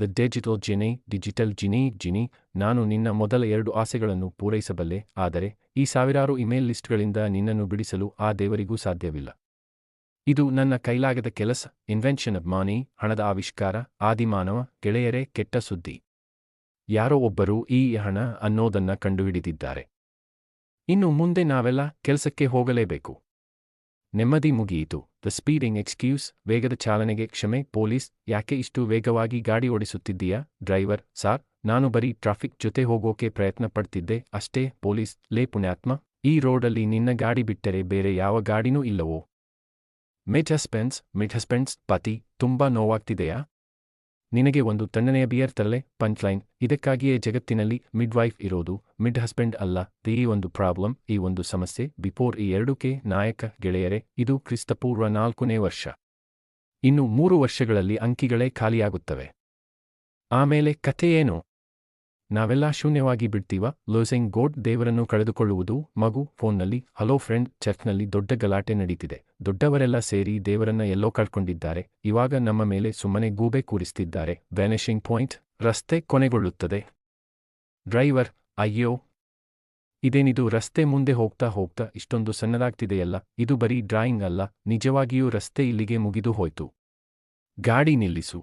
The digital ಜಿನಿ, ನಾನು ನಿನ್ನ ಮೊದಲ 2 ಆಸೆಗಳನ್ನು ಪೂರೈಸಬಲ್ಲೆ, ಆದರೆ ಈ ಸಾವಿರಾರು ಇಮೇಲ್ ಲಿಸ್ಟ್ಗಳಿಂದ ನಿನ್ನನ್ನು ಬಿಡಿಸಲು ಆ ದೇವರಿಗೂ ಸಾಧ್ಯವಿಲ್ಲ. ಇದು ನನ್ನ ಕೈಲಾಗದ ಕೆಲಸ. ಇನ್ವೆನ್ಷನ್ ಆಫ್ ಮನಿ, ಹಣದ ಆವಿಷ್ಕಾರ, ಆದಿಮಾನವ. ಗೆಳೆಯರೇ, ಕೆಟ್ಟ ಸುದ್ದಿ. ಯಾರೋ ಒಬ್ಬರು ಈ ಹಣ ಅನ್ನೋದನ್ನ ಕಂಡುಹಿಡಿದಿದ್ದಾರೆ. ಇನ್ನು ಮುಂದೆ ನಾವೆಲ್ಲ ಕೆಲಸಕ್ಕೆ ಹೋಗಲೇಬೇಕು. ನೆಮ್ಮದಿ ಮುಗಿಯಿತು. ದ ಸ್ಪೀಡಿಂಗ್ ಎಕ್ಸ್ಕ್ಯೂಸ್, ವೇಗದ ಚಾಲನೆಗೆ ಕ್ಷಮೆ. ಪೊಲೀಸ್, ಯಾಕೆ ಇಷ್ಟು ವೇಗವಾಗಿ ಗಾಡಿ ಓಡಿಸುತ್ತಿದ್ದೀಯಾ? ಡ್ರೈವರ್, ಸಾರ್, ನಾನು ಬರೀ ಟ್ರಾಫಿಕ್ ಜೊತೆ ಹೋಗೋಕೆ ಪ್ರಯತ್ನ ಪಡ್ತಿದ್ದೆ ಅಷ್ಟೇ. ಪೊಲೀಸ್, ಲೇ ಪುಣ್ಯಾತ್ಮ, ಈ ರೋಡಲ್ಲಿ ನಿನ್ನ ಗಾಡಿ ಬಿಟ್ಟರೆ ಬೇರೆ ಯಾವ ಗಾಡಿನೂ ಇಲ್ಲವೋ? ಮಿಡ್ ಹಸ್ಬೆಂಡ್ಸ್, ಪತಿ, ತುಂಬಾ ನೋವಾಗ್ತಿದೆಯಾ? ನಿನಗೆ ಒಂದು ತಣ್ಣನೆಯ ಬಿಯರ್ ತರಲೆ? ಪಂಚ್ಲೈನ್, ಇದಕ್ಕಾಗಿಯೇ ಜಗತ್ತಿನಲ್ಲಿ ಮಿಡ್ವೈಫ್ ಇರೋದು, ಮಿಡ್ ಹಸ್ಬೆಂಡ್ ಅಲ್ಲ. ಈ ಒಂದು ಪ್ರಾಬ್ಲಮ್, ಈ ಒಂದು ಸಮಸ್ಯೆ. ಬಿಫೋರ್ ಈ 2ಕ್ಕೆ ನಾಯಕ. ಗೆಳೆಯರೆ, ಇದು ಕ್ರಿಸ್ತಪೂರ್ವ 4ನೇ ವರ್ಷ. ಇನ್ನು 3 ವರ್ಷಗಳಲ್ಲಿ ಅಂಕಿಗಳೇ ಖಾಲಿಯಾಗುತ್ತವೆ. ಆಮೇಲೆ ಕಥೆಯೇನು? ನಾವೆಲ್ಲ ಶೂನ್ಯವಾಗಿ ಬಿಡ್ತೀವ. ಲೋಸಿಂಗ್ ಗೋಡ್, ದೇವರನ್ನು ಕಳೆದುಕೊಳ್ಳುವುದು. ಮಗು, ಫೋನ್ನಲ್ಲಿ, ಹಲೋ ಫ್ರೆಂಡ್, ಚರ್ಚ್ನಲ್ಲಿ ದೊಡ್ಡ ಗಲಾಟೆ ನಡೀತಿದೆ. ದೊಡ್ಡವರೆಲ್ಲ ಸೇರಿ ದೇವರನ್ನ ಎಲ್ಲೋ ಕಳ್ಕೊಂಡಿದ್ದಾರೆ. ಇವಾಗ ನಮ್ಮ ಮೇಲೆ ಸುಮ್ಮನೆ ಗೂಬೆ ಕೂರಿಸ್ತಿದ್ದಾರೆ. ವ್ಯಾನಿಷಿಂಗ್ ಪಾಯಿಂಟ್, ರಸ್ತೆ ಕೊನೆಗೊಳ್ಳುತ್ತದೆ. ಡ್ರೈವರ್, ಅಯ್ಯೋ, ಇದೇನಿದು? ರಸ್ತೆ ಮುಂದೆ ಹೋಗ್ತಾ ಹೋಗ್ತಾ ಇಷ್ಟೊಂದು ಸಣ್ಣದಾಗ್ತಿದೆಯಲ್ಲ. ಇದು ಬರೀ ಡ್ರಾಯಿಂಗ್ ಅಲ್ಲ, ನಿಜವಾಗಿಯೂ ರಸ್ತೆ ಇಲ್ಲಿಗೆ ಮುಗಿದು ಹೋಯ್ತು. ಗಾಡಿ ನಿಲ್ಲಿಸು.